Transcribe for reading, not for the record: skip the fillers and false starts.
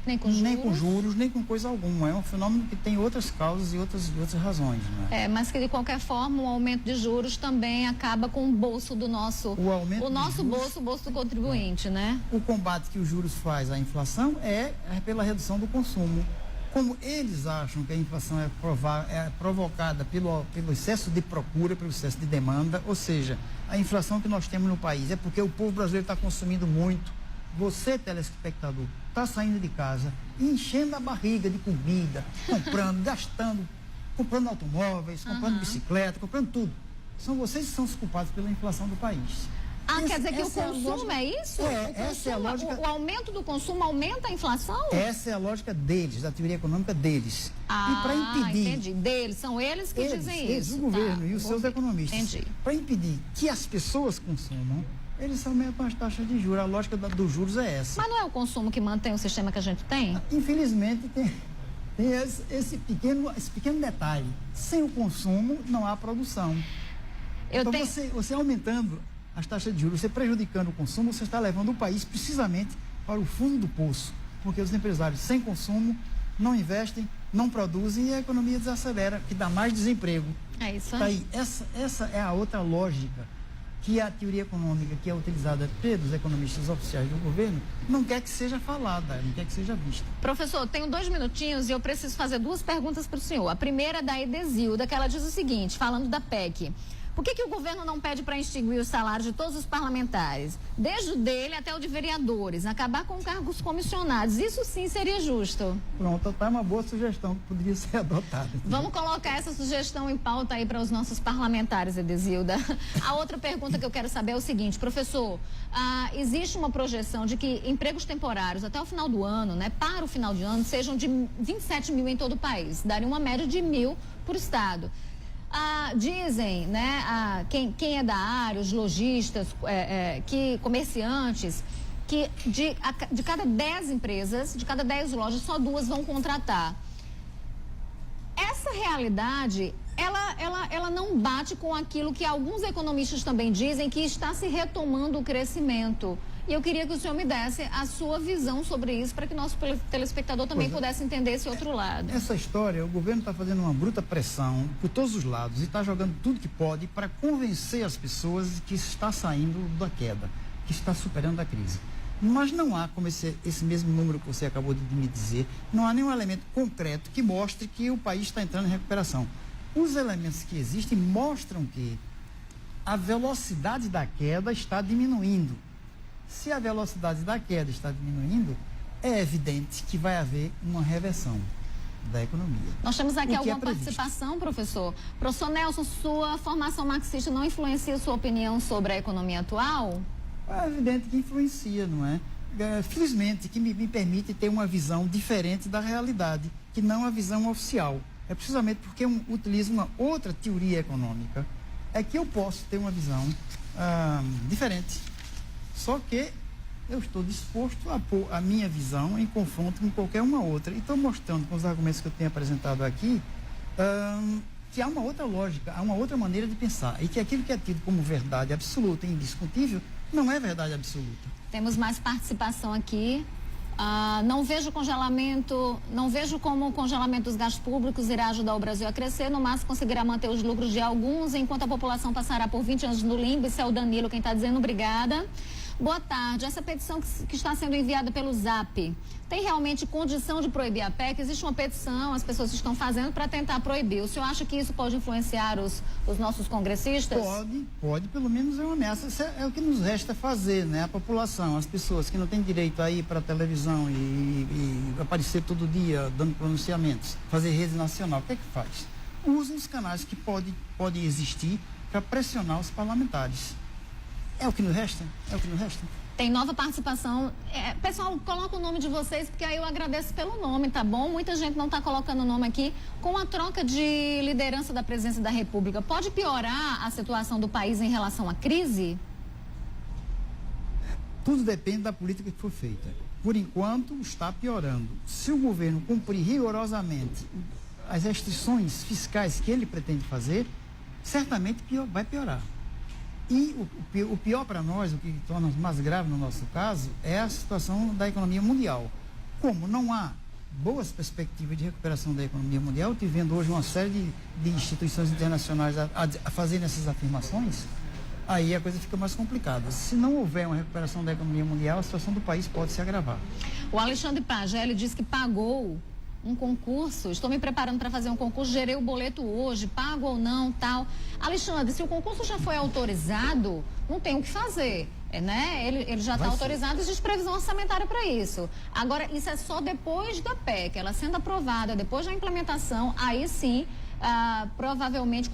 nem com juros, nem com coisa alguma. É um fenômeno que tem outras causas e outras razões. Né? Mas que de qualquer forma o aumento de juros também acaba com o bolso do nosso, o nosso bolso, o bolso do contribuinte, né? O combate que os juros faz à inflação é pela redução do consumo. Como eles acham que a inflação é provocada pelo excesso de procura, pelo excesso de demanda, ou seja, a inflação que nós temos no país é porque o povo brasileiro está consumindo muito. Você, telespectador, está saindo de casa, enchendo a barriga de comida, comprando, gastando, comprando automóveis, comprando bicicleta, comprando tudo. São vocês que são os culpados pela inflação do país. Quer dizer que o consumo é isso? Essa é a lógica. O aumento do consumo aumenta a inflação? Essa é a lógica deles, da teoria econômica deles. E para impedir... entendi. Deles, são eles que dizem isso. O governo e os seus economistas. Entendi. Para impedir que as pessoas consumam, eles aumentam as taxas de juros. A lógica dos juros é essa. Mas não é o consumo que mantém o sistema que a gente tem? Infelizmente, tem esse pequeno detalhe. Sem o consumo, não há produção. Você aumentando as taxas de juros, você prejudicando o consumo, você está levando o país precisamente para o fundo do poço. Porque os empresários sem consumo não investem, não produzem e a economia desacelera, que dá mais desemprego. É isso aí. Essa é a outra lógica que a teoria econômica que é utilizada pelos economistas oficiais do governo não quer que seja falada, não quer que seja vista. Professor, tenho 2 minutinhos e eu preciso fazer 2 perguntas para o senhor. A primeira é da Edesilda, que ela diz o seguinte, falando da PEC. Por que o governo não pede para extinguir os salários de todos os parlamentares, desde o dele até o de vereadores, acabar com cargos comissionados? Isso sim seria justo. Pronto, está uma boa sugestão que poderia ser adotada. Vamos colocar essa sugestão em pauta aí para os nossos parlamentares, Edesilda. A outra pergunta que eu quero saber é o seguinte, professor, existe uma projeção de que empregos temporários até o final do ano, né, para o final de ano, sejam de 27 mil em todo o país, daria uma média de 1.000 por estado. Dizem, né, quem é da área, os lojistas, comerciantes, que de cada 10 empresas, de cada 10 lojas, só 2 vão contratar. Essa realidade, ela não bate com aquilo que alguns economistas também dizem, que está se retomando o crescimento. E eu queria que o senhor me desse a sua visão sobre isso, para que nosso telespectador também pudesse entender esse outro lado. Essa história, o governo está fazendo uma bruta pressão por todos os lados e está jogando tudo que pode para convencer as pessoas que está saindo da queda, que está superando a crise. Mas não há, como esse mesmo número que você acabou de me dizer, não há nenhum elemento concreto que mostre que o país está entrando em recuperação. Os elementos que existem mostram que a velocidade da queda está diminuindo. Se a velocidade da queda está diminuindo, é evidente que vai haver uma reversão da economia. Nós temos aqui alguma participação, professor. Professor Nelson, sua formação marxista não influencia sua opinião sobre a economia atual? É evidente que influencia, não é? Felizmente, que me permite ter uma visão diferente da realidade, que não a visão oficial. É precisamente porque eu utilizo uma outra teoria econômica, é que eu posso ter uma visão diferente. Só que eu estou disposto a pôr a minha visão em confronto com qualquer uma outra. E estou mostrando com os argumentos que eu tenho apresentado aqui que há uma outra lógica, há uma outra maneira de pensar. E que aquilo que é tido como verdade absoluta e indiscutível não é verdade absoluta. Temos mais participação aqui. Não vejo como o congelamento dos gastos públicos irá ajudar o Brasil a crescer, no máximo conseguirá manter os lucros de alguns, enquanto a população passará por 20 anos no limbo. Isso é o Danilo quem está dizendo. Obrigada. Boa tarde. Essa petição que está sendo enviada pelo Zap, tem realmente condição de proibir a PEC? Existe uma petição, as pessoas estão fazendo para tentar proibir. O senhor acha que isso pode influenciar os nossos congressistas? Pode, pelo menos é uma ameaça. Isso é o que nos resta fazer, né? A população, as pessoas que não têm direito a ir para a televisão e aparecer todo dia dando pronunciamentos, fazer rede nacional, o que é que faz? Usa os canais que podem existir para pressionar os parlamentares. É o que nos resta? Tem nova participação. Pessoal, coloca o nome de vocês, porque aí eu agradeço pelo nome, tá bom? Muita gente não está colocando o nome aqui. Com a troca de liderança da presidência da República, pode piorar a situação do país em relação à crise? Tudo depende da política que for feita. Por enquanto, está piorando. Se o governo cumprir rigorosamente as restrições fiscais que ele pretende fazer, certamente vai piorar. E o pior para nós, o que torna mais grave no nosso caso, é a situação da economia mundial. Como não há boas perspectivas de recuperação da economia mundial, tivendo hoje uma série de instituições internacionais a fazerem essas afirmações, aí a coisa fica mais complicada. Se não houver uma recuperação da economia mundial, a situação do país pode se agravar. O Alexandre Pagelli disse que pagou um concurso, estou me preparando para fazer um concurso, gerei o boleto hoje, pago ou não, tal. Alexandre, se o concurso já foi autorizado, não tem o que fazer, né? Ele já está autorizado, existe previsão orçamentária para isso. Agora, isso é só depois da PEC, ela sendo aprovada, depois da implementação, aí sim, provavelmente